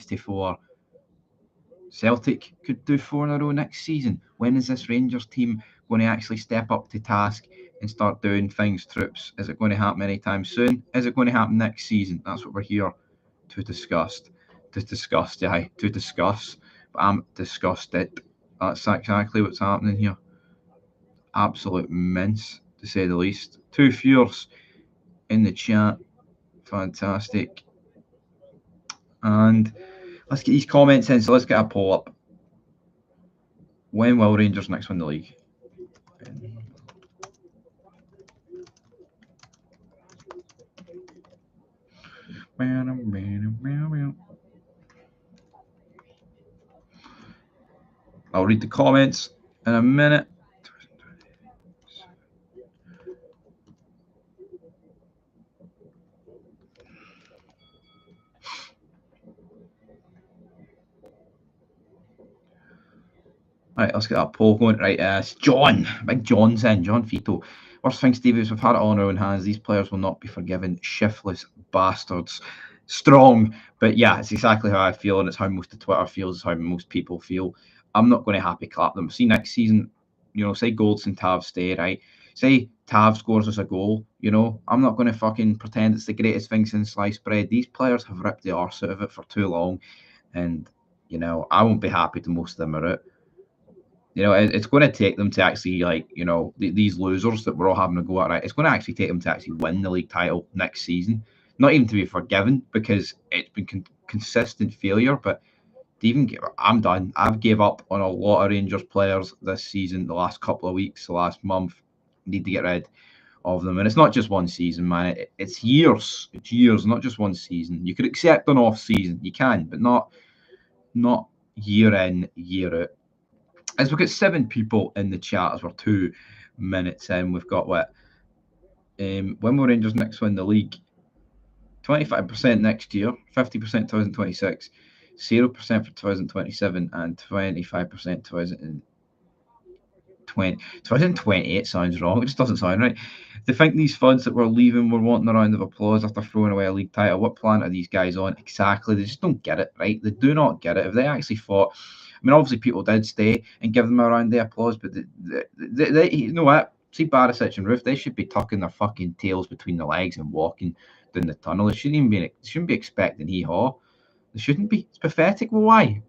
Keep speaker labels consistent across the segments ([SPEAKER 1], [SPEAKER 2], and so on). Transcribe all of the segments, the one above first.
[SPEAKER 1] 64. Celtic could do 4 in a row next season. When is this Rangers team going to actually step up to task and start doing things, troops? Is it going to happen anytime soon? Is it going to happen next season? That's what we're here to discuss. To discuss. But I'm disgusted. That's exactly what's happening here. Absolute mince, to say the least. Two fierce in the chat. Fantastic. And let's get these comments in. So let's get a poll up. When will Rangers next win the league? I'll read the comments in a minute. Right, let's get that poll going. Right, John. Big John's in. John Fito. Worst thing, Steve, is we've had it all in our own hands. These players will not be forgiven. Shiftless bastards. Strong. But yeah, it's exactly how I feel, and it's how most of Twitter feels. It's how most people feel. I'm not going to happy clap them. See, next season, say Goldson, Tav stay, right? Say Tav scores us a goal, I'm not going to fucking pretend it's the greatest thing since sliced bread. These players have ripped the arse out of it for too long, and, I won't be happy till most of them are out. It's going to take them to actually, these losers that we're all having a go at, right? It's going to actually take them to actually win the league title next season. Not even to be forgiven, because it's been consistent failure, but I'm done. I've gave up on a lot of Rangers players this season, the last couple of weeks, the last month. Need to get rid of them. And it's not just one season, man. It's years. It's years, not just one season. You could accept an off season. You can, but not year in, year out. As we've got 7 people in the chat as we're 2 minutes in, we've got what? When will Rangers next win the league? 25% next year, 50% 2026, 0% for 2027, and 25% 2028 sounds wrong. It just doesn't sound right. They think these funds that we're leaving were wanting a round of applause after throwing away a league title. What planet are these guys on? Exactly. They just don't get it, right? They do not get it. If they actually thought... obviously people did stay and give them a round of applause, but they you know what? See Barisic and Roof, they should be tucking their fucking tails between the legs and walking down the tunnel. They shouldn't be expecting hee-haw. They shouldn't be. It's pathetic. Well, why?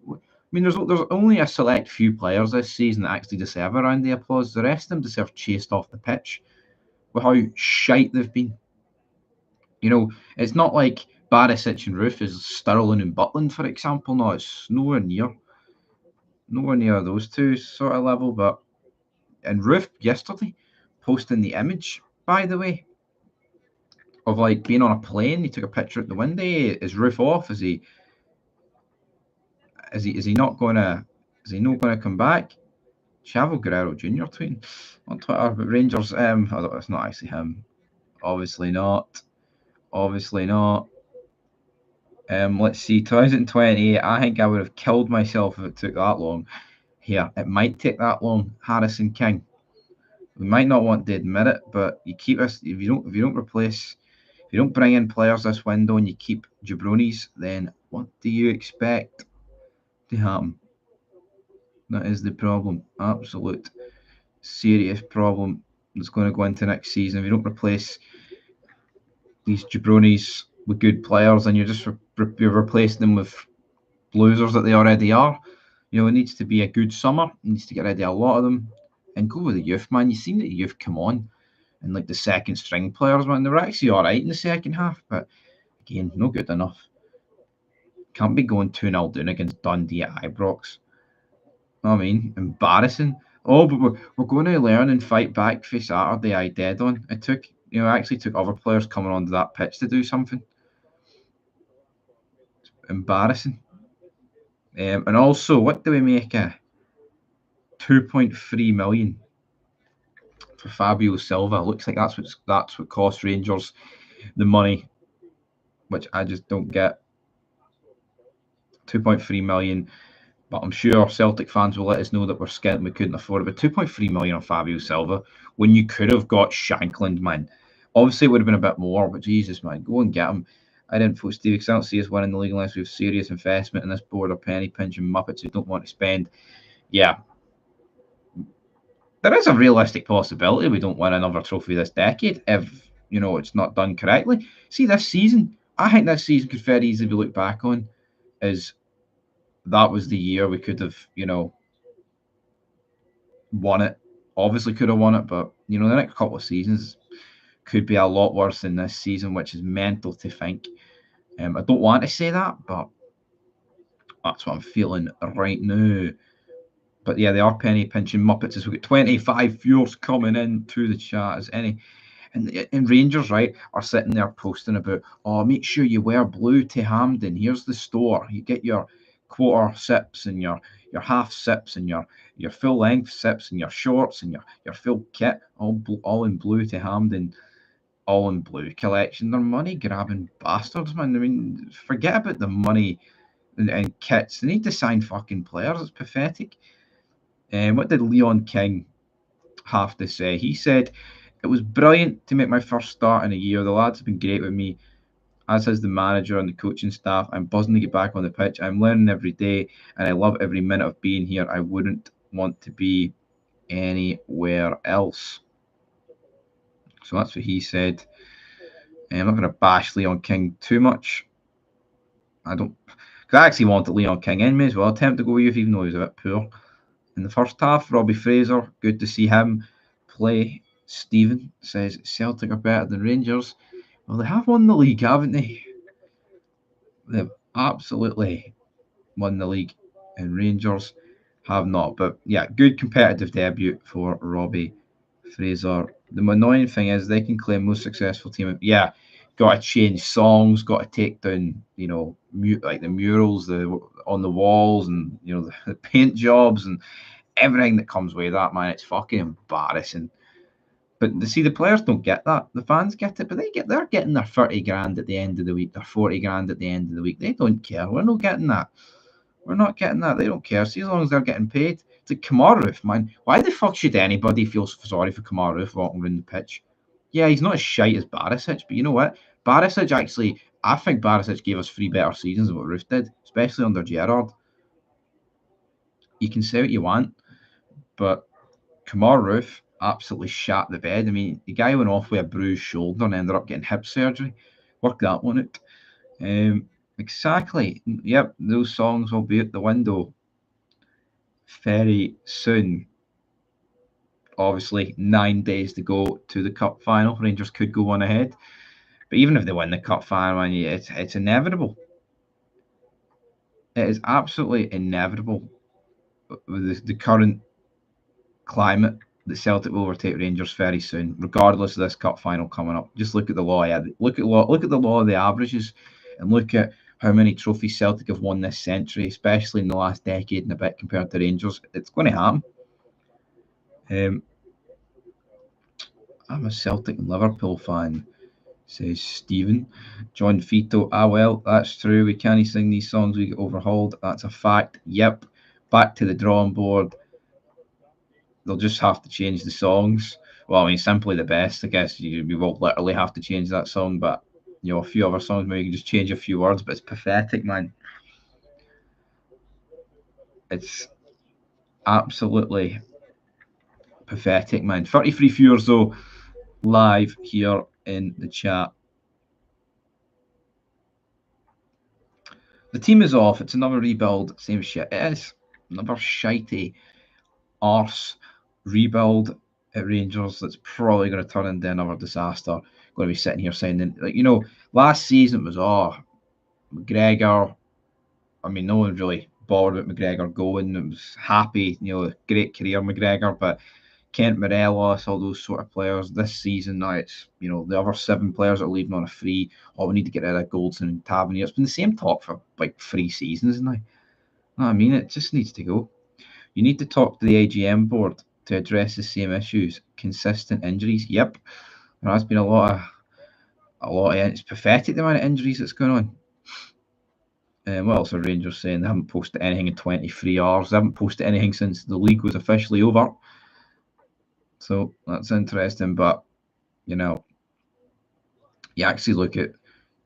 [SPEAKER 1] There's only a select few players this season that actually deserve a round of applause. The rest of them deserve chased off the pitch with how shite they've been. It's not like Barisic and Roof is Sterling and Butland, for example. No, it's nowhere near those two sort of level. But and Roof yesterday posting the image, by the way, of being on a plane. He took a picture at the window. Is Roof off? Is he not gonna come back? Chavo Guerrero Jr. tweeting on Twitter, but Rangers, it's not actually him. Obviously not. Let's see, 2028, I think I would have killed myself if it took that long. Here, it might take that long, Harrison King. We might not want to admit it, but you keep us, if you don't bring in players this window and you keep jabronis, then what do you expect to happen? That is the problem. Absolute serious problem that's going to go into next season. If you don't replace these jabronis with good players, and you're just you're replacing them with losers that they already are. It needs to be a good summer. It needs to get rid of a lot of them and go with the youth, man. You've seen the youth come on, and the second string players, man, they were actually all right in the second half, but again, no good enough. Can't be going 2-0 down against Dundee at Ibrox. Embarrassing. Oh, but we're going to learn and fight back for Saturday. I dead on. It took, actually took other players coming onto that pitch to do something. It's embarrassing. And also, what do we make a 2.3 million for Fabio Silva? Looks like that's what cost Rangers the money, which I just don't get. 2.3 million. But I'm sure Celtic fans will let us know that we're skint and we couldn't afford it. But 2.3 million on Fabio Silva when you could have got Shankland, man. Obviously, it would have been a bit more, but Jesus, man, go and get him. I didn't vote Stevie because I don't see us winning the league unless we have serious investment in this board of penny pinching muppets who don't want to spend. Yeah. There is a realistic possibility we don't win another trophy this decade if, it's not done correctly. See, this season, I think this season could very easily be looked back on as that was the year we could have, won it. Obviously could have won it, but, the next couple of seasons could be a lot worse than this season, which is mental to think. I don't want to say that, but that's what I'm feeling right now. But yeah, they are penny pinching muppets as we get 25 viewers coming in to the chat as any. And Rangers, right, are sitting there posting about, oh, make sure you wear blue to Hampden. Here's the store. You get your quarter sips and your half sips and your full length sips and your shorts and your full kit, all in blue to Hampden, all in blue collection. They're money grabbing bastards, man. I mean, forget about the money and kits. They need to sign fucking players. It's pathetic. What did Leon King have to say? He said, it was brilliant to make my first start in a year. The lads have been great with me, as has the manager and the coaching staff. I'm buzzing to get back on the pitch. I'm learning every day, and I love every minute of being here. I wouldn't want to be anywhere else. So that's what he said. I'm not going to bash Leon King too much. I actually wanted Leon King in me as well. Attempt to go with you, even though he was a bit poor in the first half. Robbie Fraser, good to see him play. Stephen says Celtic are better than Rangers. Well, they have won the league, haven't they? They've absolutely won the league, and Rangers have not. But yeah, good competitive debut for Robbie Fraser. The annoying thing is they can claim most successful team. Yeah, got to change songs, got to take down, like the murals on the walls, and the paint jobs and everything that comes with that, man. It's fucking embarrassing. But see, the players don't get that. The fans get it, but they're getting their 30 grand at the end of the week, their 40 grand at the end of the week. They don't care. We're not getting that. We're not getting that. They don't care. See, as long as they're getting paid. It's like Kamaru, man. Why the fuck should anybody feel sorry for Kamaru walking around the pitch? Yeah, he's not as shite as Barisic, but you know what? Barisic actually, I think Barisic gave us 3 better seasons than what Roof did, especially under Gerrard. You can say what you want, but Kamaru absolutely shat the bed. I mean, the guy went off with a bruised shoulder and ended up getting hip surgery. Work that one out. Exactly. Yep, those songs will be out the window very soon. Obviously, 9 days to go to the cup final. Rangers could go one ahead. But even if they win the cup final, it's inevitable. It is absolutely inevitable with the current climate that Celtic will overtake Rangers very soon, regardless of this cup final coming up. Just look at the law. Look at the law of the averages, and look at how many trophies Celtic have won this century, especially in the last decade and a bit compared to Rangers. It's going to happen. I'm a Celtic and Liverpool fan, says Stephen. John Fito, well, that's true. We can't sing these songs, we get overhauled. That's a fact. Yep. Back to the drawing board. They'll just have to change the songs. Well, I mean, Simply the Best, I guess we will literally have to change that song, but a few other songs maybe you can just change a few words, but it's pathetic, man. It's absolutely pathetic, man. 33 viewers though, live here in the chat. The team is off. It's another rebuild. Same shit. It is another shitey arse rebuild at Rangers that's probably going to turn into another disaster. Going to be sitting here saying, last season it was, McGregor. I mean, no one really bothered about McGregor going. It was happy, great career McGregor, but Kent Morelos, all those sort of players. This season now, it's the other 7 players are leaving on a free. We need to get rid of Goldson and Tavernier. It's been the same talk for like 3 seasons now. I mean, it just needs to go. You need to talk to the AGM board to address the same issues. Consistent injuries. Yep, there has been a lot of. It's pathetic the amount of injuries that's going on. What else are Rangers saying? They haven't posted anything in 23 hours. They haven't posted anything since the league was officially over. So that's interesting. But, you actually look at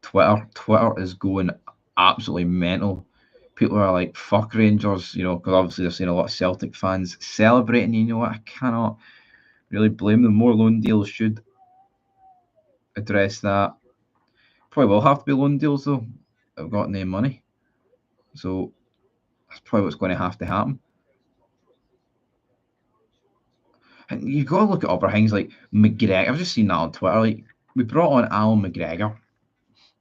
[SPEAKER 1] Twitter is going absolutely mental. People are like, fuck Rangers, because obviously they're seeing a lot of Celtic fans celebrating. You know what? I cannot really blame them. More loan deals should address that. Probably will have to be loan deals, though. I've got no money. So that's probably what's going to have to happen. And you've got to look at other things like McGregor. I've just seen that on Twitter. Like, we brought on Alan McGregor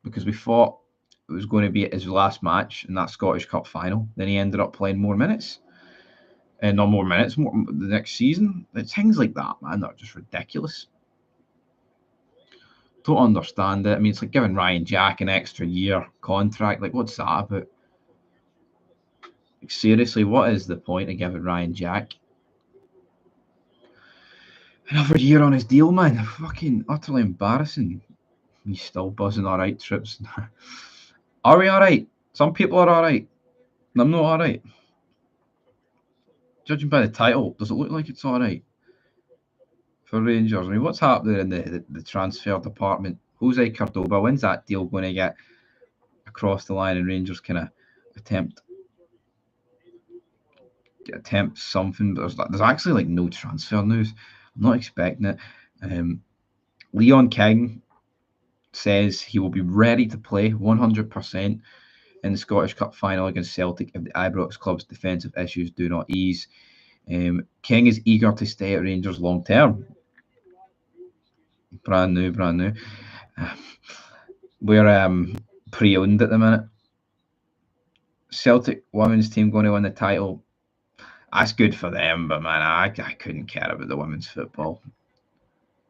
[SPEAKER 1] because we thought it was going to be his last match in that Scottish Cup final. Then he ended up playing more minutes. And not more minutes, more the next season. It's things like that, man. They're just ridiculous. Don't understand it. I mean, it's like giving Ryan Jack an extra year contract. Like, what's that about? Like, seriously, what is the point of giving Ryan Jack another year on his deal, man? Fucking utterly embarrassing. He's still buzzing all right, Trips. Are we all right? Some people are all right. I'm not all right. Judging by the title, does it look like it's all right for Rangers? I mean, what's happening in the transfer department? Jose Cordoba, when's that deal going to get across the line and Rangers kind of attempt something? But there's actually like no transfer news. I'm not expecting it. Leon King says he will be ready to play 100% in the Scottish Cup final against Celtic if the Ibrox club's defensive issues do not ease. King is eager to stay at Rangers long term. Brand new. We're pre-owned at the minute. Celtic women's team going to win the title. That's good for them, but man, I couldn't care about the women's football.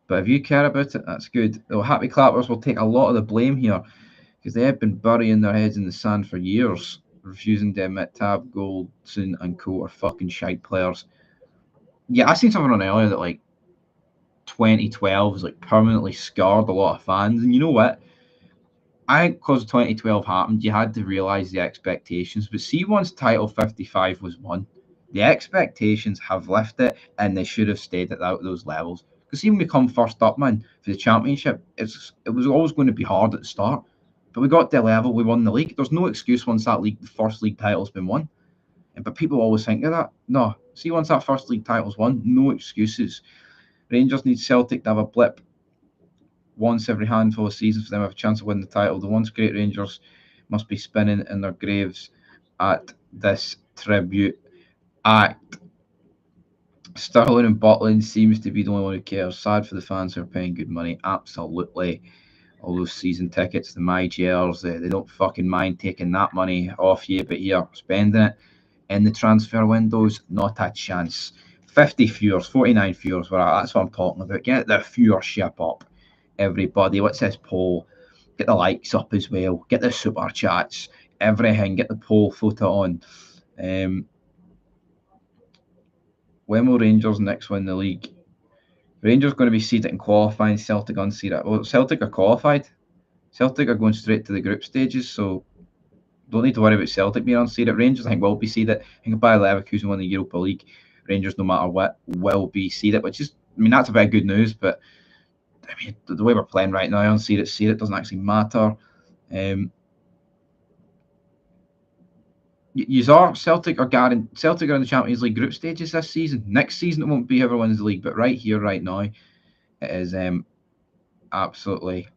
[SPEAKER 1] But if you care about it, that's good. The happy clappers will take a lot of the blame here because they have been burying their heads in the sand for years, refusing to admit Tab, Goldson and co are fucking shite players. Yeah, I seen something on earlier that like 2012 has like permanently scarred a lot of fans, and you know what? I think because 2012 happened, you had to realise the expectations. But see, once Title 55 was won, the expectations have lifted, and they should have stayed at those levels. Because even we come first up, man, for the championship, it was always going to be hard at the start. But we got to the level, we won the league. There's no excuse once that the first league title's been won. But people always think of that. No, see, once that first league title's won, no excuses. Rangers need Celtic to have a blip once every handful of seasons for them to have a chance to win the title. The once great Rangers must be spinning in their graves at this tribute act. Sterling and Butland seems to be the only one who cares. Sad for the fans who are paying good money. Absolutely. All those season tickets, the MyJers, they don't fucking mind taking that money off you, but here, spending it in the transfer windows, not a chance. 50 viewers, 49 viewers, that's what I'm talking about. Get the viewership up, everybody. What's this poll? Get the likes up as well. Get the super chats, everything. Get the poll photo on. When will Rangers next win the league? Rangers going to be seeded in qualifying, Celtic unseeded. Well, Celtic are qualified. Celtic are going straight to the group stages, so don't need to worry about Celtic being unseeded. Rangers, I think, will be seeded. I think Bayer Leverkusen won the Europa League. Rangers, no matter what, will be seeded, which is, I mean, that's a bit of good news, but I mean, the way we're playing right now, unseeded, seeded, doesn't actually matter. Celtic are in the Champions League group stages this season. Next season it won't be whoever wins the league, but right here, right now, it is absolutely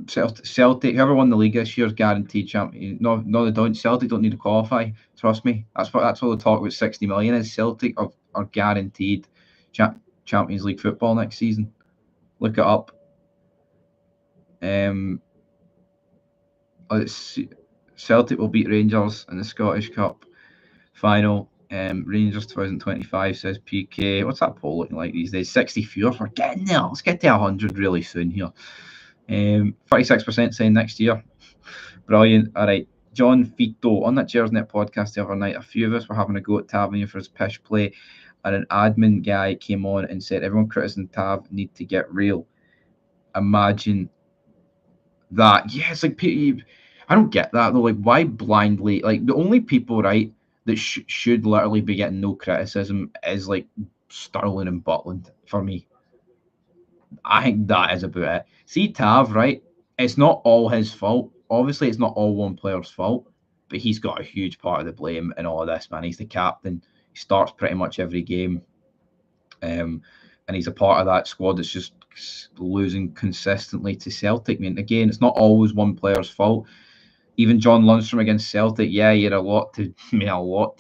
[SPEAKER 1] Celtic. Whoever won the league this year is guaranteed champion. No, they don't. Celtic don't need to qualify. Trust me. That's what the talk about 60 million is. Celtic are guaranteed Champions League football next season. Look it up. Celtic will beat Rangers in the Scottish Cup final. Rangers 2025 says PK. What's that poll looking like these days? 60 viewers. We're getting there. Let's get to 100 really soon here. 36% saying next year. Brilliant. All right. John Fito on that Gersnet podcast the other night. A few of us were having a go at Tavernier for his pish play, and an admin guy came on and said everyone criticizing Tav need to get real. Imagine that. Yeah, it's like I don't get that though. Like, why blindly? Like, the only people, right, that should literally be getting no criticism is like Sterling and Butland for me. I think that is about it. See Tav, right? it's not all his fault. Obviously, it's not all one player's fault, but he's got a huge part of the blame in all of this, man. He's the captain. He starts pretty much every game. And he's a part of that squad that's just losing consistently to Celtic. I mean, again, it's not always one player's fault. Even John Lundstrom against Celtic, yeah, he had a lot to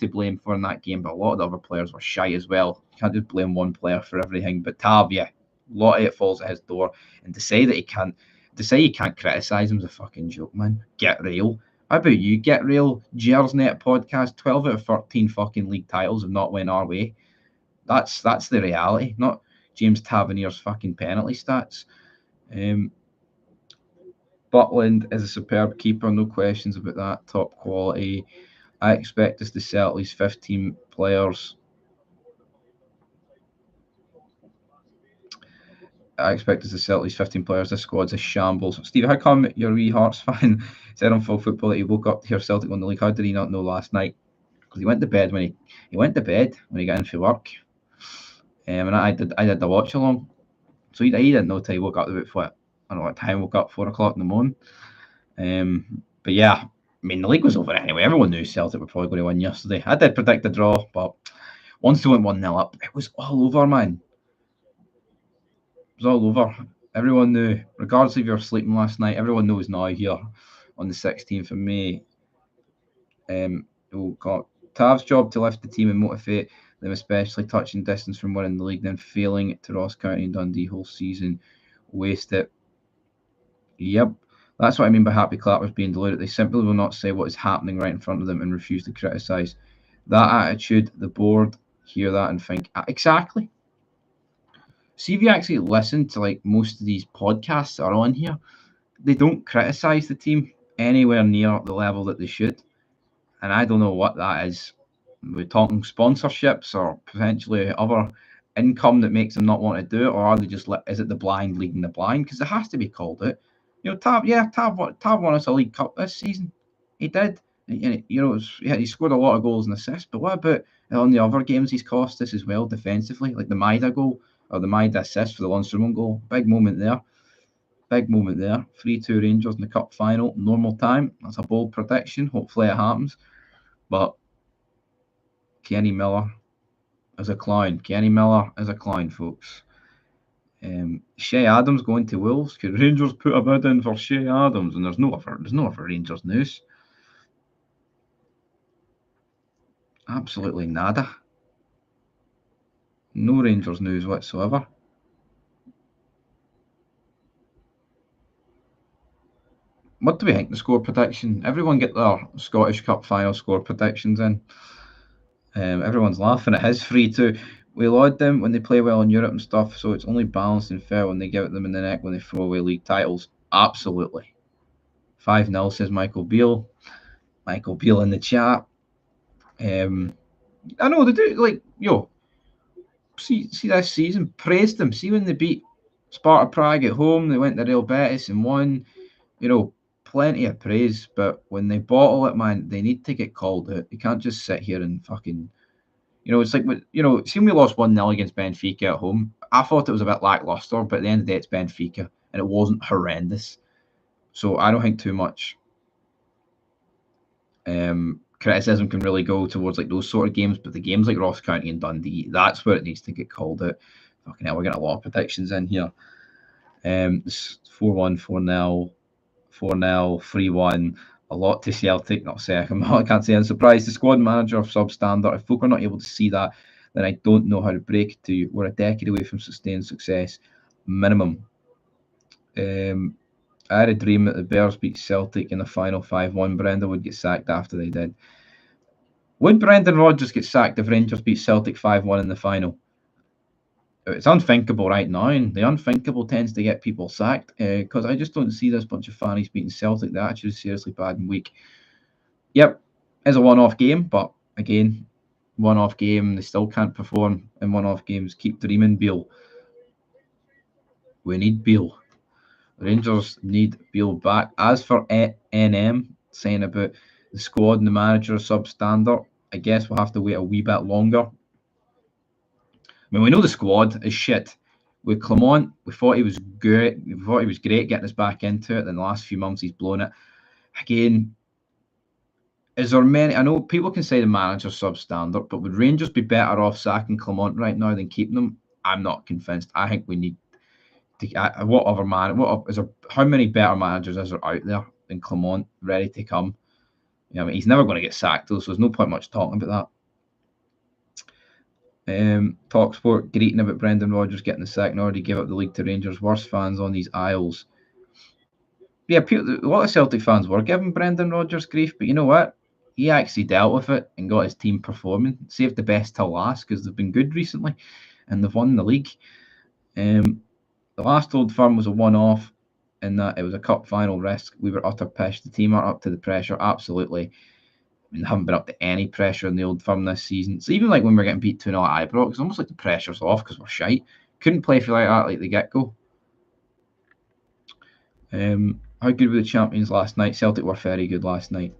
[SPEAKER 1] blame for in that game, but a lot of the other players were shy as well. You can't just blame one player for everything. But Tab, yeah, a lot of it falls at his door. And to say you can't criticise him is a fucking joke, man. Get real. How about you? Get real. Gersnet podcast, 12 out of 13 fucking league titles have not went our way. That's the reality, not James Tavernier's fucking penalty stats. Butland is a superb keeper, no questions about that. Top quality. I expect us to sell at least 15 players. This squad's a shambles. Steve, how come you're a wee Hearts fan said on Full Football that he woke up to hear Celtic won the league? How did he not know last night? Because he went to bed when he got in for work. And I did the watch along. So he didn't know till he woke up about what? I don't know what time. Woke up 4 o'clock in the morning. But yeah, I mean, the league was over anyway. Everyone knew Celtic were probably going to win yesterday. I did predict a draw, but once they went 1-0 up, it was all over, man. It was all over. Everyone knew, regardless if you're sleeping last night, everyone knows now here on the 16th of May. Tav's job to lift the team and motivate them, especially touching distance from winning the league, then failing to Ross County and Dundee whole season. Waste it. Yep. That's what I mean by happy clappers being deluded. They simply will not say what is happening right in front of them and refuse to criticise. That attitude, the board hear that and think, exactly. See, if you actually listen to like most of these podcasts that are on here, they don't criticise the team anywhere near the level that they should. And I don't know what that is. We're talking sponsorships or potentially other income that makes them not want to do it, or are they just is it the blind leading the blind? Because it has to be called out. You know, Tab won us a League Cup this season. He did. You know, he scored a lot of goals and assists, but what about on the other games he's cost us as well defensively, like the Maida goal or the Maida assist for the Lundstrom goal? Big moment there. 3-2 Rangers in the Cup final, normal time. That's a bold prediction. Hopefully it happens. But Kenny Miller is a clown. Folks. Shea Adams going to Wolves. Could Rangers put a bid in for Shea Adams? And there's no other Rangers news. Absolutely nada. No Rangers news whatsoever. What do we think the score prediction? Everyone get their Scottish Cup final score predictions in. Everyone's laughing at his 3-2. We laud them when they play well in Europe and stuff, so it's only balanced and fair when they give it them in the neck when they throw away league titles. Absolutely. 5-0 says Michael Beale. Michael Beale in the chat. I know they do, like, see this season, praised them. See when they beat Sparta Prague at home, they went to Real Betis and won, plenty of praise, but when they bottle it, man, they need to get called out. They can't just sit here and fucking, it's like, see when we lost 1-0 against Benfica at home, I thought it was a bit lackluster, but at the end of the day, it's Benfica, and it wasn't horrendous. So I don't think too much criticism can really go towards like those sort of games, but the games like Ross County and Dundee, that's where it needs to get called out. Fucking hell, we're getting a lot of predictions in here. 4-1, 4-0, 4-0, 3-1, a lot to Celtic, not second. I can't say I'm surprised. The squad manager of substandard. If folk are not able to see that, then I don't know how to break it to you. We're a decade away from sustained success, minimum. I had a dream that the Bears beat Celtic in the final 5-1. Brendan would get sacked after they did. Would Brendan Rodgers get sacked if Rangers beat Celtic 5-1 in the final? It's unthinkable right now, and the unthinkable tends to get people sacked because I just don't see this bunch of fannies beating Celtic. The attitude is seriously bad and weak. Yep, it's a one-off game, but again, one-off game. They still can't perform in one-off games. Keep dreaming, Beale. We need Beale. Rangers need Beale back. As for NM saying about the squad and the manager substandard, I guess we'll have to wait a wee bit longer. I mean, we know the squad is shit. With Clement, we thought he was good. We thought he was great getting us back into it. Then the last few months, he's blown it. Again, is there many? I know people can say the manager's substandard, but would Rangers be better off sacking Clement right now than keeping him? I'm not convinced. I think we need to. What other man? Is there? How many better managers is there out there than Clement ready to come? I mean, he's never going to get sacked though, so there's no point much talking about that. Talksport greeting about Brendan Rodgers getting the sack and already gave up the league to Rangers. Worst fans on these aisles. Yeah, a lot of Celtic fans were giving Brendan Rodgers grief, but you know what? He actually dealt with it and got his team performing. Saved the best till last because they've been good recently and they've won the league. The last Old Firm was a one-off in that it was a cup final risk. We were utter pish. The team are up to the pressure, absolutely. I mean, they haven't been up to any pressure in the Old Firm this season. So even like when we're getting beat 2-0 at Ibrox, it's almost like the pressure's off because we're shite. Couldn't play for like that like the get-go. How good were the champions last night? Celtic were very good last night.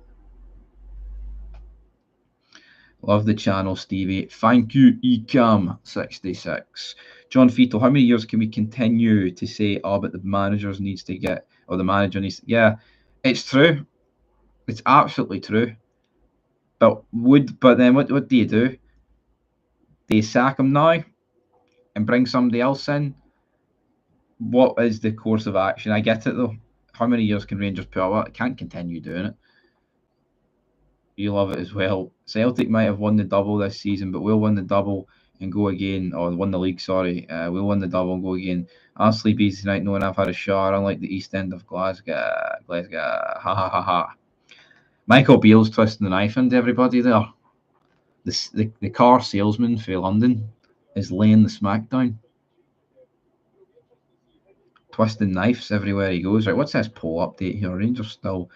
[SPEAKER 1] Love the channel, Stevie. Thank you, Ecam66. John Fetal, how many years can we continue to say, but the manager needs to get, or the manager needs to, yeah, it's true. It's absolutely true. But then what do you do? Do you sack him now and bring somebody else in? What is the course of action? I get it though. How many years can Rangers put up? I can't continue doing it. You love it as well. Celtic might have won the double this season, but we'll win the double and go again, or won the league, sorry. We'll win the double and go again. I'll sleep easy tonight knowing I've had a shower, unlike the East End of Glasgow. Ha ha ha ha. Michael Beale's twisting the knife into everybody there. The car salesman for London is laying the smackdown. Twisting knives everywhere he goes. Right, what's this poll update here? Rangers still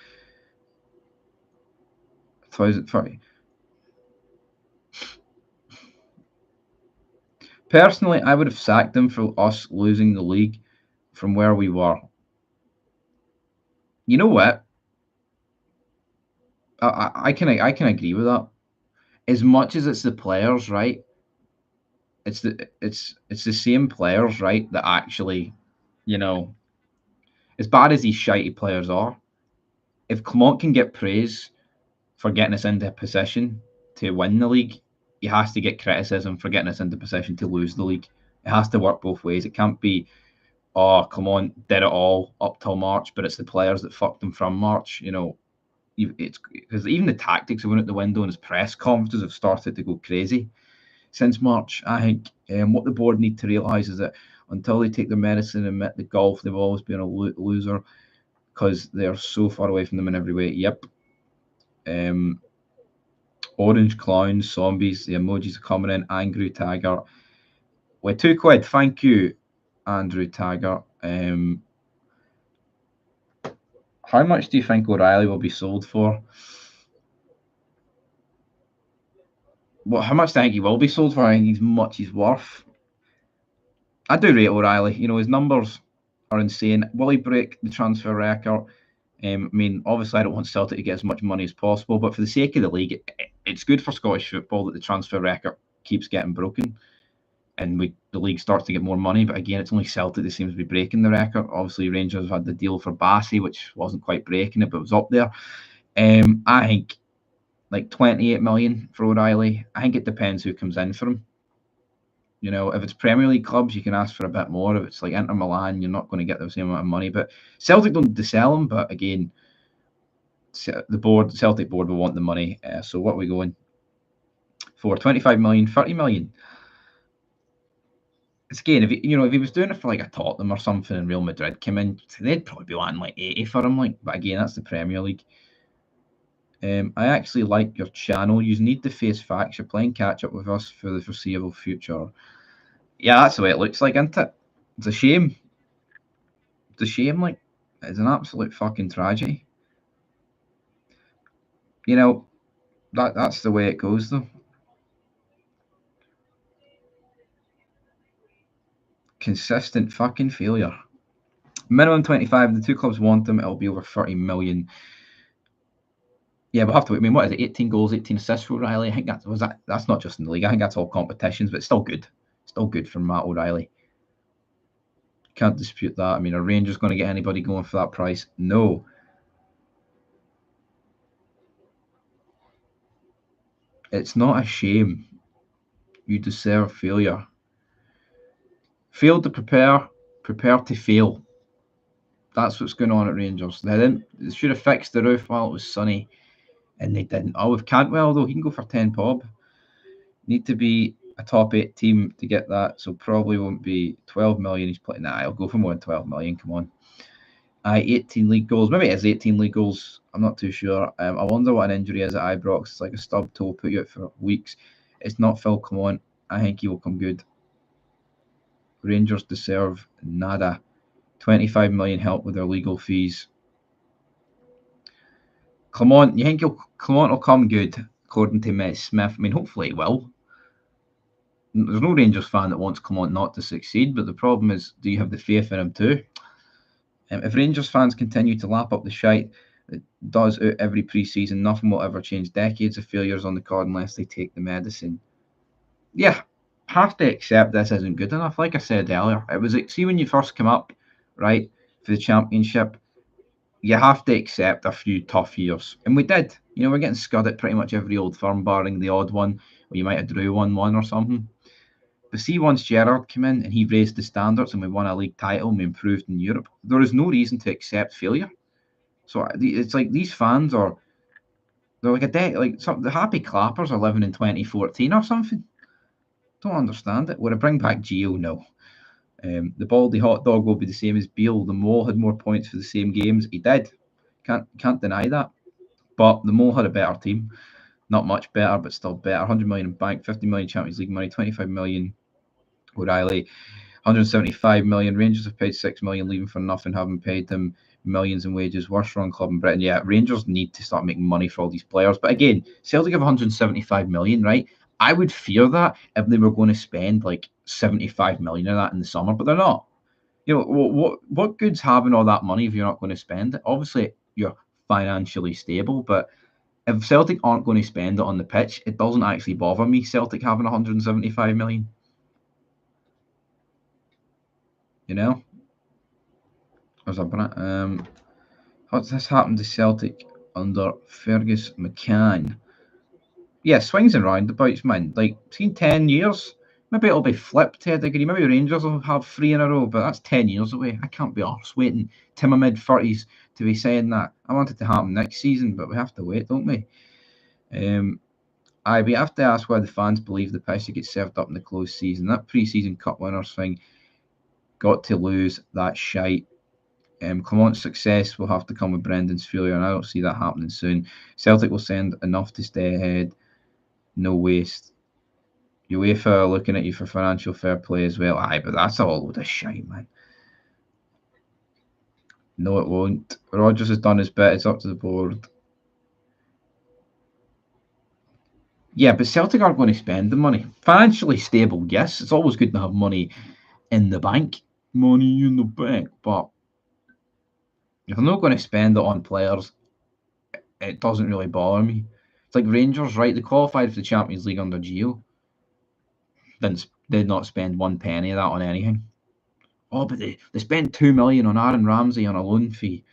[SPEAKER 1] 1,030. Personally, I would have sacked him for us losing the league from where we were. You know what? I can agree with that. As much as it's the players, right? It's the same players, right? That actually, as bad as these shitey players are, if Clot can get praise for getting us into a position to win the league, he has to get criticism for getting us into position to lose the league. It has to work both ways. It can't be, oh, come on, did it all up till March, but it's the players that fucked them from March. It's because even the tactics have went out the window and his press conferences have started to go crazy since March. I think what the board need to realise is that until they take their medicine and admit the golf, they've always been a loser because they're so far away from them in every way. Yep. Orange clowns, zombies, the emojis are coming in. Angry Taggart. With £2, thank you, Andrew Taggart. How much do you think O'Reilly will be sold for? Well, how much do I think he will be sold for? I think he's much he's worth. I do rate O'Reilly. His numbers are insane. Will he break the transfer record? I mean, obviously, I don't want Celtic to get as much money as possible, but for the sake of the league, it's good for Scottish football that the transfer record keeps getting broken and the league starts to get more money. But again, it's only Celtic that seems to be breaking the record. Obviously, Rangers had the deal for Bassey, which wasn't quite breaking it, but it was up there. I think like 28 million for O'Reilly. I think it depends who comes in for him. If it's Premier League clubs, you can ask for a bit more. If it's like Inter Milan, you're not going to get the same amount of money. But Celtic don't sell him. But again, the Celtic board will want the money. So what are we going for? 25 million, 30 million. It's again, if he was doing it for like a Tottenham or something and Real Madrid came in, they'd probably be wanting like 80 for him. But again, that's the Premier League. I actually like your channel. You need to face facts. You're playing catch up with us for the foreseeable future. Yeah, that's the way it looks like, isn't it? It's a shame. It's a shame, it's an absolute fucking tragedy. That's the way it goes, though. Consistent fucking failure. Minimum 25. The two clubs want them. It'll be over 30 million. Yeah, we'll have to wait. I mean, what is it? 18 goals, 18 assists for O'Reilly. I think that's not just in the league. I think that's all competitions, but it's still good. Still good from Matt O'Reilly. Can't dispute that. I mean, are Rangers going to get anybody going for that price? No. It's not a shame. You deserve failure. Fail to prepare, prepare to fail. That's what's going on at Rangers. They should have fixed the roof while it was sunny, and they didn't. Oh, with Cantwell, though, he can go for 10 pob. Need to be a top 8 team to get that, so probably won't be 12 million. He's playing that. I'll go for more than 12 million. Come on. 18 league goals. Maybe it is 18 league goals. I'm not too sure. I wonder what an injury is at Ibrox. It's like a stub toe, put you out for weeks. It's not Phil Clement. I think he will come good. Rangers deserve nada. 25 million help with their legal fees. Clement, you think Clement will come good, according to Miss Smith? I mean, hopefully he will. There's no Rangers fan that wants Clement not to succeed, but the problem is, do you have the faith in him too? If Rangers fans continue to lap up the shite that does out every pre-season, nothing will ever change. Decades of failures on the card unless they take the medicine. Yeah, have to accept this isn't good enough. Like I said earlier, it was like, see when you first come up, right, for the championship, you have to accept a few tough years. And we did. You know, we're getting scud at pretty much every old firm, barring the odd one where you might have drew 1-1 or something. But see, once Gerrard came in and he raised the standards and we won a league title and we improved in Europe, there is no reason to accept failure. So it's like these fans they're like the happy clappers are living in 2014 or something. Don't understand it. Would I bring back Gio? No. The Baldy hot dog will be the same as Beale. The Mole had more points for the same games. He did. Can't deny that. But the Mole had a better team. Not much better, but still better. 100 million in bank, 50 million Champions League money, 25 million O'Reilly, 175 million. Rangers have paid 6 million, leaving for nothing, having paid them millions in wages. Worst run club in Britain. Yeah, Rangers need to start making money for all these players. But again, Celtic have 175 million, right? I would fear that if they were going to spend like 75 million of that in the summer, but they're not. You know, what good's having all that money if you're not going to spend it? Obviously, you're financially stable, but if Celtic aren't going to spend it on the pitch, it doesn't actually bother me, Celtic having 175 million. You know? There's a what's this happened to Celtic under Fergus McCann? Yeah, swings and roundabouts, man. Like, seen 10 years. Maybe it'll be flipped to a degree. Maybe Rangers will have 3 in a row, but that's 10 years away. I can't be arse waiting to my mid-30s to be saying that. I want it to happen next season, but we have to wait, don't we? We have to ask why the fans believe the piss gets served up in the closed season. That pre-season cup winners thing, got to lose that shite. Clement's success will have to come with Brendan's failure, and I don't see that happening soon. Celtic will send enough to stay ahead. No waste. UEFA are looking at you for financial fair play as well. Aye, but that's a load of shite, man. No, it won't. Rodgers has done his bit. It's up to the board. Yeah, but Celtic aren't going to spend the money. Financially stable, yes. It's always good to have money in the bank. Money in the bank. But if I'm not going to spend it on players, it doesn't really bother me. It's like Rangers, right? They qualified for the Champions League under Gio. Did not spend 1 penny of that on anything. Oh, but they spent 2 million on Aaron Ramsey on a loan fee.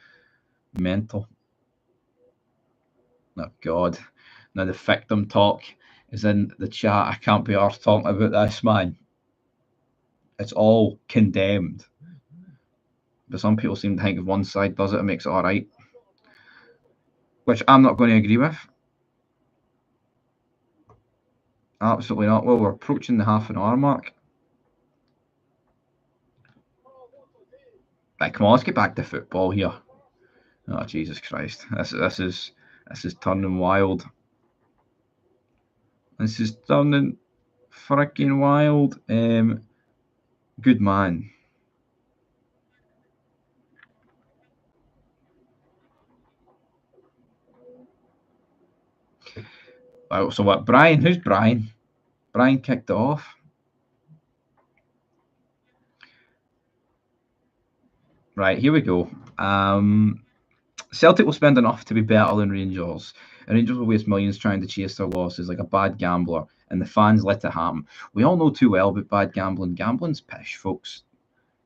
[SPEAKER 1] Mental. Oh, God. Now the victim talk is in the chat. I can't be arsed talking about this, man. It's all condemned. But some people seem to think if one side does it, it makes it all right. Which I'm not going to agree with. Absolutely not. Well, we're approaching the half an hour mark. Right, come on, let's get back to football here. Oh, Jesus Christ. This is turning wild. This is turning freaking wild. Good man. So what? Brian? Who's Brian? Brian kicked it off. Right, here we go. Celtic will spend enough to be better than Rangers. And Rangers will waste millions trying to chase their losses like a bad gambler, and the fans let it happen. We all know too well about bad gambling. Gambling's pish, folks.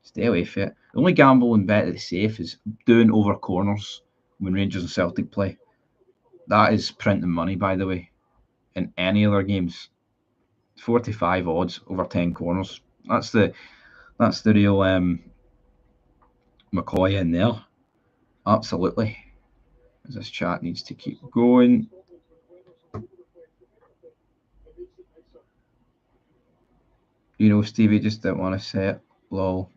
[SPEAKER 1] Stay away from it. The only gamble and bet that's safe is doing over corners when Rangers and Celtic play. That is printing money, by the way. In any other games, 45 odds over 10 corners. That's the real McCoy in there. Absolutely. As this chat needs to keep going. You know, Stevie just didn't want to say it. Lol.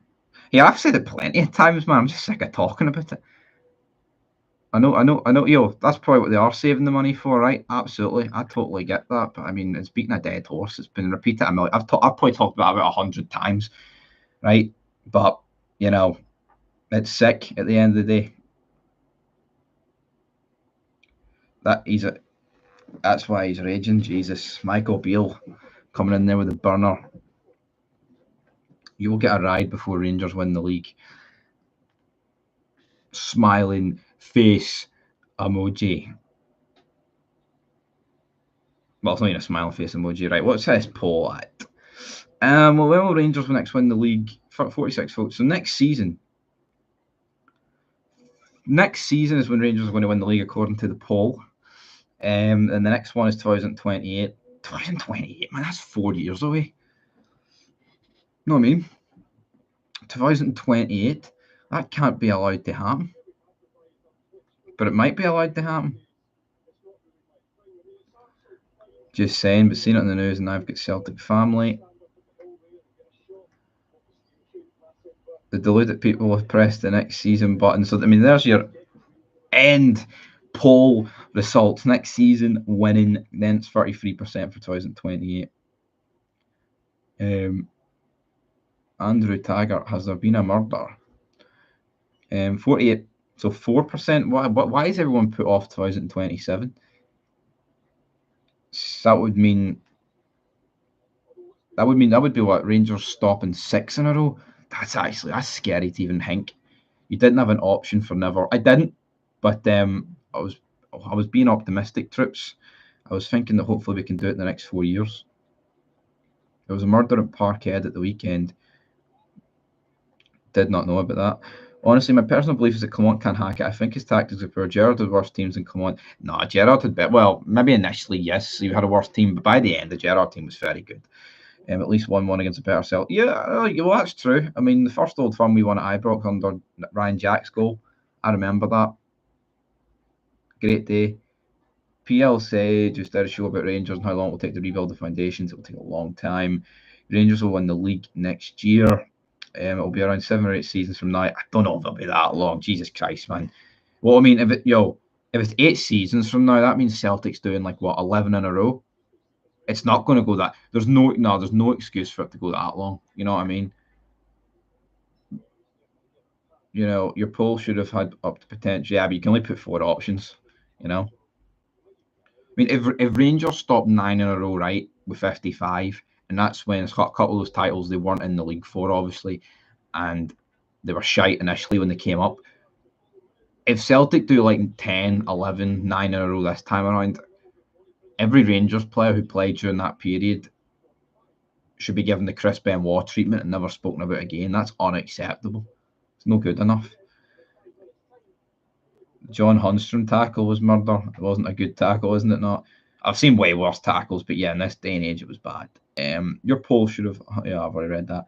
[SPEAKER 1] Yeah, I've said it plenty of times, man. I'm just sick of talking about it. I know. Yo, that's probably what they are saving the money for, right? Absolutely, I totally get that. But I mean, it's beating a dead horse. It's been repeated a million. I've probably talked about it 100 times, right? But you know, it's sick at the end of the day. That's why he's raging. Jesus, Michael Beale coming in there with a burner. You will get a ride before Rangers win the league. Smiling face emoji. Well, it's not even a smiling face emoji, right? What's this poll at? Well, when will Rangers next win the league? 46 votes. So next season is when Rangers are going to win the league according to the poll. And the next one is 2028. 2028, man, that's 4 years away. You know what I mean? 2028, that can't be allowed to happen. But it might be allowed to happen. Just saying, but seeing it on the news, and I've got Celtic family. The deluded people have pressed the next season button. So, I mean, there's your end poll results. Next season winning, then it's 33% for 2028. Andrew Taggart, has there been a murder? 48, so 4%. Why is everyone put off 2027? That would be what, Rangers stopping 6 in a row? That's scary to even think. You didn't have an option for never. I didn't, but I was being optimistic, troops. I was thinking that hopefully we can do it in the next 4 years. There was a murder at Parkhead at the weekend. Did not know about that. Honestly, my personal belief is that Clot can't hack it. I think his tactics are poor. Gerrard had worse teams than Clot. No, Gerrard had better. Well, maybe initially, yes, he had a worse team, but by the end, the Gerrard team was very good. At least 1-1 against a better Celtic. Yeah, well, that's true. I mean, the first Old Firm we won at Ibrox under Ryan Jack's goal. I remember that. Great day. PL say just did a show about Rangers and how long it will take to rebuild the foundations. It will take a long time. Rangers will win the league next year. It'll be around 7 or 8 seasons from now. I don't know if it'll be that long. Jesus Christ, man. Well, I mean, if it's 8 seasons from now, that means Celtic's doing 11 in a row. It's not going to go that. There's no excuse for it to go that long. You know what I mean? You know, your poll should have had up to potential. Yeah, but you can only put 4 options. You know. I mean, if Rangers stopped 9 in a row, right, with 55, and that's when it's got a couple of those titles they weren't in the league for, obviously, and they were shite initially when they came up. If Celtic do 10, 11, 9 in a row this time around, every Rangers player who played during that period should be given the Chris Benoit treatment and never spoken about again. That's unacceptable. It's no good enough. John Hunstrom tackle was murder. It wasn't a good tackle, isn't it not? I've seen way worse tackles, but yeah, in this day and age, it was bad. Your poll should have. Yeah, I've already read that.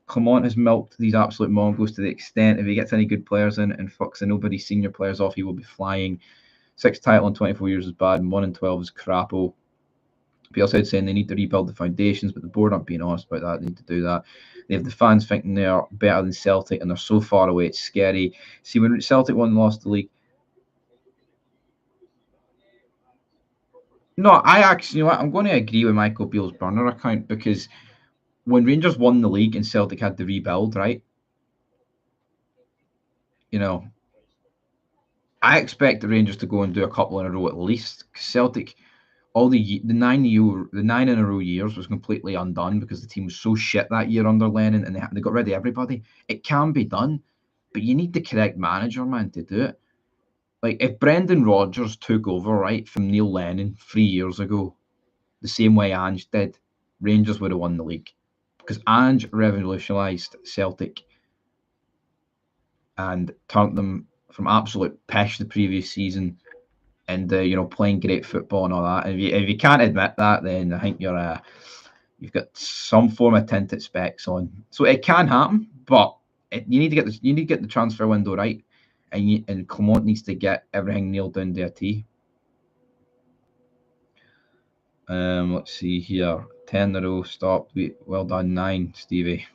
[SPEAKER 1] Clement has milked these absolute Mongols to the extent if he gets any good players in and fucks the nobody senior players off, he will be flying. 6 title in 24 years is bad, and 1 in 12 is crapo. PL saying they need to rebuild the foundations, but the board aren't being honest about that. They need to do that. They have the fans thinking they are better than Celtic, and they're so far away, it's scary. See, when Celtic won and lost the league, no, I actually, you know what, I'm going to agree with Michael Beale's burner account, because when Rangers won the league and Celtic had to rebuild, right? You know, I expect the Rangers to go and do a couple in a row at least. Because Celtic, all the 9 in a row years was completely undone because the team was so shit that year under Lennon, and they got rid of everybody. It can be done, but you need the correct manager, man, to do it. Like, if Brendan Rodgers took over, right, from Neil Lennon 3 years ago, the same way Ange did, Rangers would have won the league. Because Ange revolutionised Celtic and turned them from absolute pish the previous season into playing great football and all that. And if you can't admit that, then I think you've got some form of tinted specs on. So it can happen, but you need to get the transfer window right, and Clement needs to get everything nailed down to a T. Let's see here. 10 in a row stopped. Well done, 9, Stevie.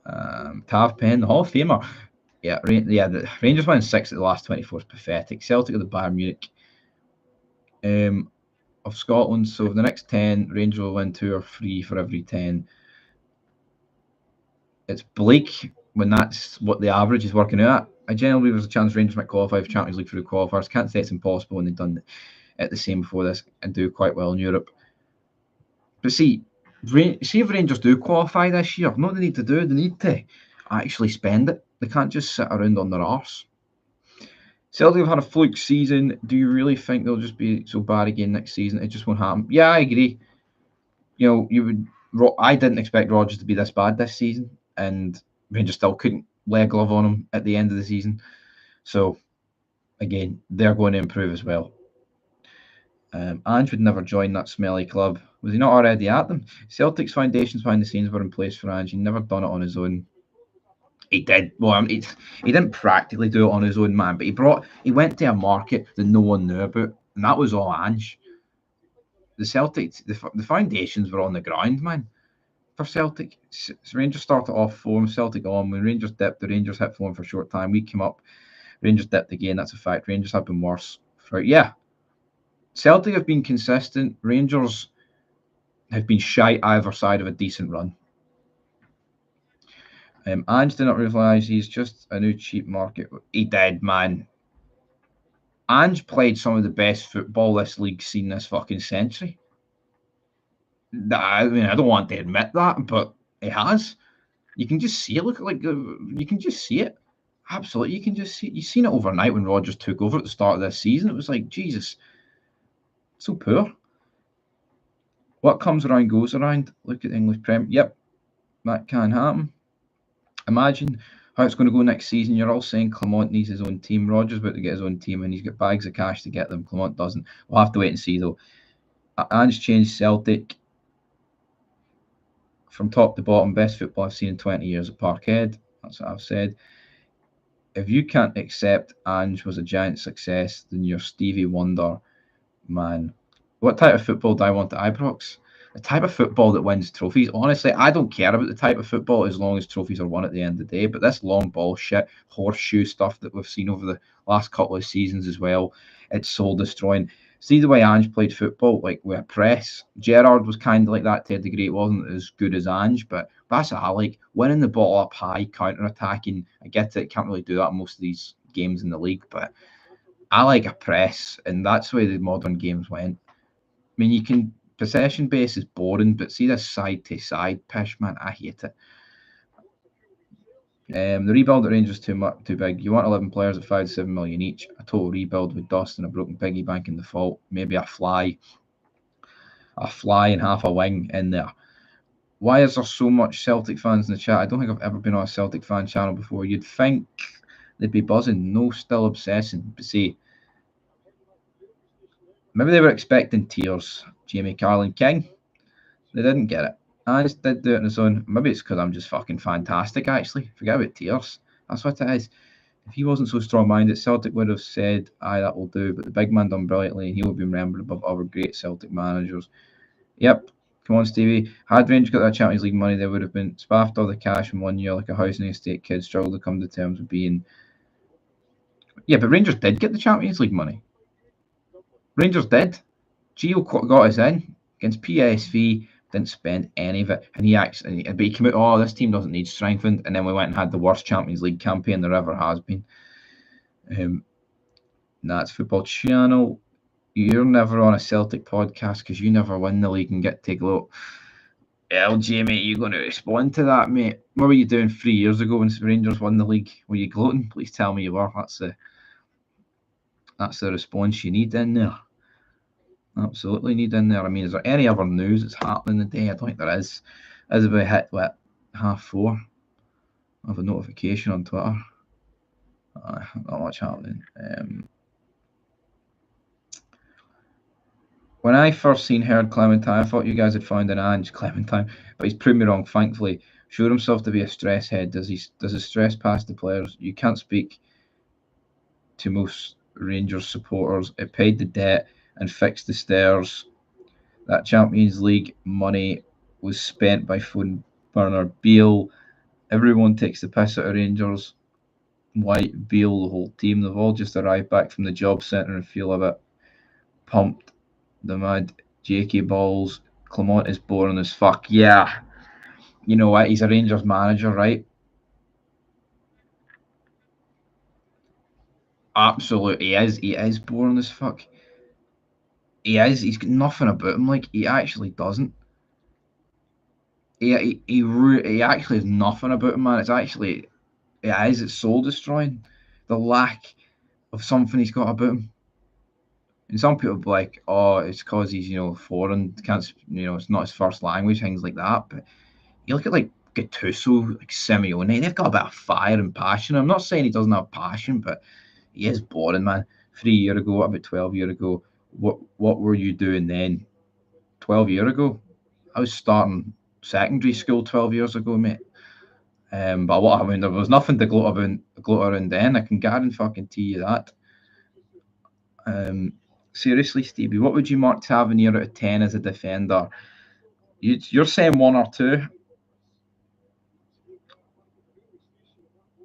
[SPEAKER 1] Tav Penn, the Hall of Famer. Yeah, the Rangers won 6 at the last 24 is pathetic. Celtic are the Bayern Munich of Scotland. So for the next 10, Rangers will win 2 or 3 for every 10. It's bleak when that's what the average is working out. I generally believe there's a chance Rangers might qualify for Champions League through qualifiers. Can't say it's impossible when they've done it the same before this and do quite well in Europe. But see if Rangers do qualify this year, what they need to do, they need to actually spend it. They can't just sit around on their arse. Celtic have had a fluke season. Do you really think they'll just be so bad again next season? It just won't happen. Yeah, I agree. I didn't expect Rodgers to be this bad this season, and Rangers still couldn't lay a glove on him at the end of the season. So, again, they're going to improve as well. Ange would never join that smelly club. Was he not already at them? Celtic's foundations behind the scenes were in place for Ange. He never done it on his own. He did. Well, he didn't practically do it on his own, man. But he went to a market that no one knew about, and that was all Ange. The Celtic, the foundations were on the ground, man. For Celtic, Rangers started off form. Celtic on. When Rangers dipped, the Rangers hit form for a short time. We came up. Rangers dipped again. That's a fact. Rangers have been worse. Yeah. Celtic have been consistent. Rangers have been shy either side of a decent run. Ange did not realise he's just a new cheap market. He did, man. Ange played some of the best football this league's seen this fucking century. I mean, I don't want to admit that, but it has. You can just see it. You can just see it. Absolutely, you can just see it. You've seen it overnight when Rodgers took over at the start of this season. It was like, Jesus, so poor. What comes around goes around. Look at the English Prem. Yep, that can happen. Imagine how it's going to go next season. You're all saying Clement needs his own team. Rodgers about to get his own team, and he's got bags of cash to get them. Clement doesn't. We'll have to wait and see, though. Ange changed Celtic from top to bottom. Best football I've seen in 20 years at Parkhead. That's what I've said. If you can't accept Ange was a giant success, then you're Stevie Wonder, man. What type of football do I want at Ibrox? The type of football that wins trophies. Honestly, I don't care about the type of football as long as trophies are won at the end of the day. But this long ball shit, horseshoe stuff that we've seen over the last couple of seasons as well, it's soul destroying. See the way Ange played football, like with a press. Gerrard was kind of like that to a degree. It wasn't as good as Ange, but that's what I like. Winning the ball up high, counter-attacking. I get it, can't really do that in most of these games in the league, but I like a press, and that's the way the modern games went. I mean, possession base is boring, but see this side-to-side pish, man, I hate it. The rebuild at Rangers too big. You want 11 players at 5 to 7 million each. A total rebuild with dust and a broken piggy bank in default. Maybe a fly and half a wing in there. Why is there so much Celtic fans in the chat? I don't think I've ever been on a Celtic fan channel before. You'd think they'd be buzzing. No, still obsessing. But see, maybe they were expecting tears. Jamie Carlin King. They didn't get it. Ange did do it on his own. Maybe it's because I'm just fucking fantastic, actually. Forget about tears. That's what it is. If he wasn't so strong-minded, Celtic would have said, aye, that will do. But the big man done brilliantly, and he will be remembered above other great Celtic managers. Yep. Come on, Stevie. Had Rangers got that Champions League money, they would have been spaffed all the cash in 1 year like a housing estate kid struggled to come to terms with being... Yeah, but Rangers did get the Champions League money. Rangers did. Gio got us in against PSV, didn't spend any of it, and he came out, oh, this team doesn't need strengthened, and then we went and had the worst Champions League campaign there ever has been. That's Football Channel. You're never on a Celtic podcast because you never win the league and get to gloat. Well, Jamie, you're going to respond to that, mate. What were you doing 3 years ago when Rangers won the league? Were you gloating? Please tell me you were. That's the response you need in there. Absolutely need in there. I mean, is there any other news that's happening today? I don't think there is. As we hit, 4:30. I have a notification on Twitter. Not much happening. When I first seen Heard Clementine, I thought you guys had found an Ange Clementine, but he's proved me wrong, thankfully. Showed himself to be a stress head. Does his stress pass the players? You can't speak to most Rangers supporters. It paid the debt and fixed the stairs. That Champions League money was spent by phone burner Beale. Everyone takes the piss out of Rangers. White, Beale, the whole team. They've all just arrived back from the job centre and feel a bit pumped. The mad Jakey balls. Clement is boring as fuck. Yeah. You know what? He's a Rangers manager, right? Absolutely, he is. He is boring as fuck. He is. He's got nothing about him. Like, he actually doesn't. He actually has nothing about him, man. It's soul destroying. The lack of something he's got about him. And some people be like, oh, it's because he's, foreign, can't, it's not his first language, things like that. But you look at, like, Gattuso, like Simeone, they've got a bit of fire and passion. I'm not saying he doesn't have passion, but he is boring, man. 3 years ago, about 12 years ago, what were you doing then? 12 years ago? I was starting secondary school 12 years ago, mate. But what I mean, there was nothing to gloat around then. I can guarantee fucking you that. Seriously, Stevie, what would you mark Tavernier out of 10 as a defender? You're saying 1 or 2?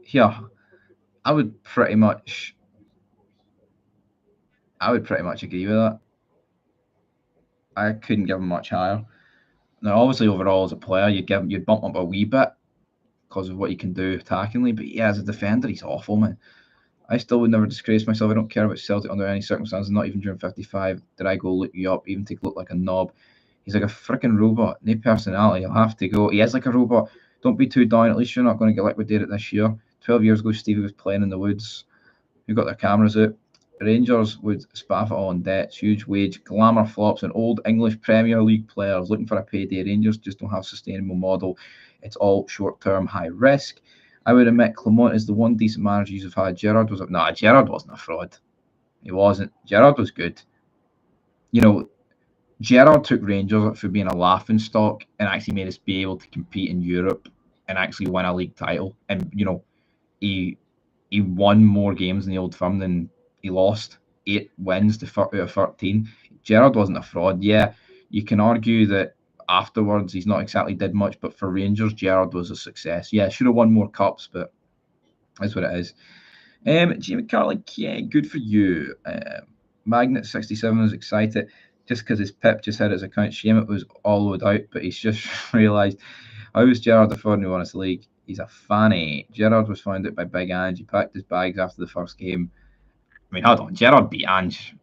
[SPEAKER 1] Yeah, I would pretty much agree with that. I couldn't give him much higher. Now, obviously, overall as a player, you'd bump up a wee bit because of what he can do attackingly. But yeah, as a defender, he's awful, man. I still would never disgrace myself. I don't care about Celtic under any circumstances, not even during 55. Did I go look you up, even to look like a knob? He's like a freaking robot. No personality. He'll have to go. He is like a robot. Don't be too down. At least you're not going to get liquidated this year. 12 years ago, Stevie was playing in the woods. Who got their cameras out? Rangers would spaff it all on debts, huge wage, glamour flops, and old English Premier League players looking for a payday. Rangers just don't have a sustainable model. It's all short term, high risk. I would admit Clement is the one decent manager you've had. Gerrard Gerrard wasn't a fraud. He wasn't. Gerrard was good. Gerrard took Rangers for being a laughing stock and actually made us be able to compete in Europe and actually win a league title. And he he won more games in the Old Firm than he lost. 8 wins out of 13. Gerrard wasn't a fraud. Yeah, you can argue that afterwards he's not exactly did much, but for Rangers, Gerrard was a success. Yeah, should have won more cups, but that's what it is. Jamie Carlick, yeah, good for you. Magnet 67 was excited just because his pip just hit his account. Shame it was all load out, but he's just realised how was Gerrard the third in the Honest League? He's a fanny. Gerrard was found out by Big Ange. He packed his bags after the first game. I mean, hold on. Gerrard beat Ange,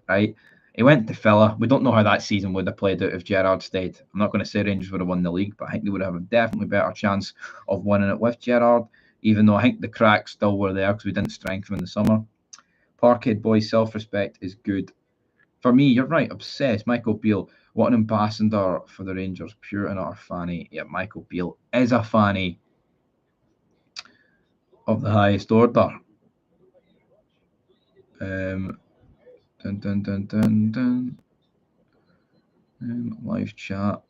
[SPEAKER 1] right? He went to Villa. We don't know how that season would have played out if Gerrard stayed. I'm not going to say Rangers would have won the league, but I think they would have a definitely better chance of winning it with Gerrard, even though I think the cracks still were there because we didn't strengthen in the summer. Parkhead boys, self-respect is good. For me, you're right, obsessed. Michael Beale, what an ambassador for the Rangers. Pure and utter fanny. Yeah, Michael Beale is a fanny of the highest order. Dun, dun, dun, dun, dun. Live chat.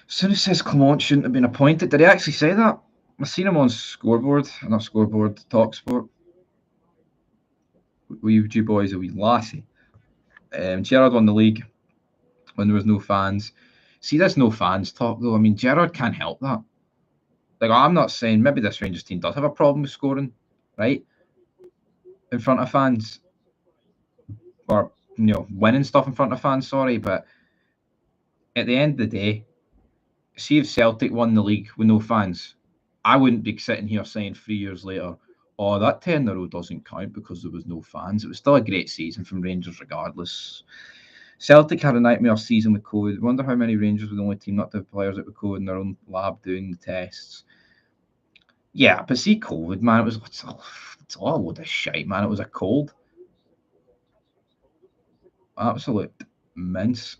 [SPEAKER 1] As soon as says Clement shouldn't have been appointed, did he actually say that? I've seen him on Talksport. You boys a wee lassie. Gerrard won the league when there was no fans. See, there's no fans talk though. I mean, Gerrard can't help that. Like, I'm not saying maybe this Rangers team does have a problem with scoring, right, in front of fans, or winning stuff in front of fans. Sorry, but at the end of the day, see if Celtic won the league with no fans, I wouldn't be sitting here saying 3 years later, oh, that 10-0 doesn't count because there was no fans. It was still a great season from Rangers regardless. Celtic had a nightmare season with COVID. Wonder how many Rangers were the only team not to have players that were COVID in their own lab doing the tests. Yeah, but see, COVID, man, it's all a load of shite, man. It was a cold. Absolute mince.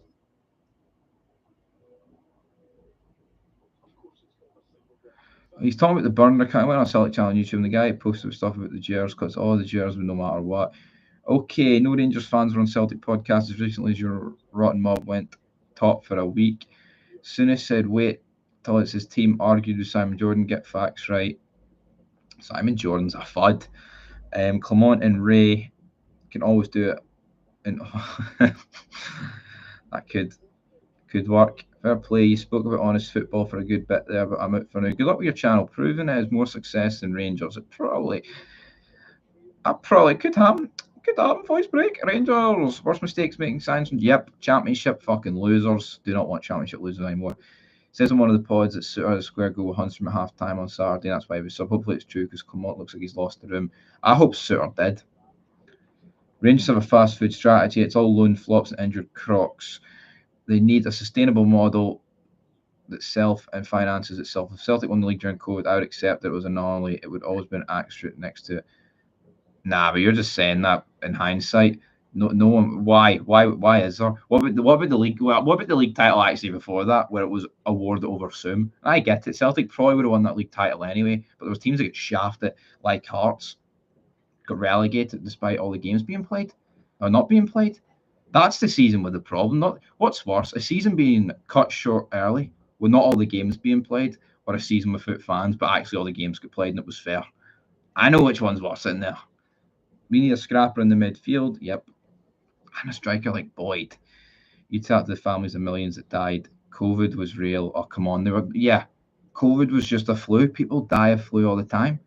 [SPEAKER 1] He's talking about the burner account. I went on Celtic Channel on YouTube, and the guy posted stuff about the Gers because all the Gers would no matter what. Okay, no Rangers fans were on Celtic podcast as recently as your rotten mob went top for a week. Soonest said, wait till it's his team argued with Simon Jordan. Get facts right. Simon Jordan's a fud. Clement and Ray can always do it. And that could work. Fair play. You spoke about honest football for a good bit there, but I'm out for now. Good luck with your channel. Proving it has more success than Rangers. It probably could happen. Could happen. Voice break. Rangers. Worst mistakes making signs from. Yep. Championship fucking losers. Do not want championship losers anymore. Says in one of the pods that Suter had a square goal with Huntsman at half time on Saturday. That's why he was sub. Hopefully it's true because Clement looks like he's lost the room. I hope Suter did. Rangers have a fast food strategy. It's all lone flops and injured crocs. They need a sustainable model that self and finances itself. If Celtic won the league during COVID, I would accept that it was an anomaly. It would always be an asterisk next to it. Nah, but you're just saying that in hindsight. No one. Why is there? What about the league? What about the league title actually before that, where it was awarded over Soom? I get it. Celtic probably would have won that league title anyway, but there was teams that got shafted, like Hearts, got relegated despite all the games being played or not being played. That's the season with the problem. Not what's worse, a season being cut short early with not all the games being played, or a season without fans, but actually all the games got played and it was fair. I know which one's worse in there. We need a scrapper in the midfield. Yep. And a striker like Boyd. You talk to the families of millions that died. COVID was real. Oh, come on. COVID was just a flu. People die of flu all the time.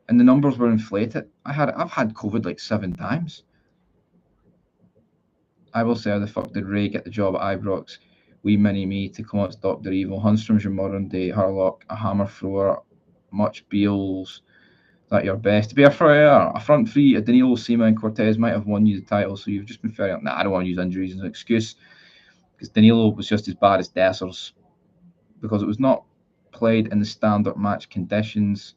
[SPEAKER 1] And the numbers were inflated. I've had COVID like 7 times. I will say, how the fuck did Ray get the job at Ibrox? Wee mini me to come out Dr. Evil. Hunstrom's your modern day Harlock, a hammer thrower, much Beals. That your best. To be a front three, a Danilo, Sima, and Cortez might have won you the title, so you've just been fair. Nah, I don't want to use injuries as an excuse because Danilo was just as bad as Dessers because it was not played in the standard match conditions.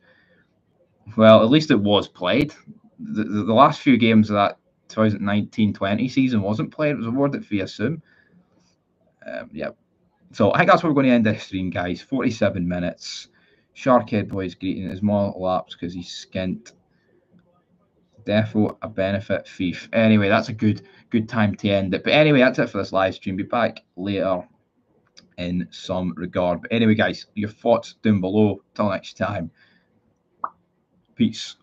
[SPEAKER 1] Well, at least it was played. The last few games of that 2019-20 season wasn't played. It was awarded via Zoom. Yeah. So I think that's where we're going to end this stream, guys. 47 minutes. Sharkhead Boys greeting is more laps because he's skint. Defo a benefit thief. Anyway, that's a good time to end it. But anyway, that's it for this live stream. Be back later in some regard. But anyway, guys, your thoughts down below. Till next time. Peace.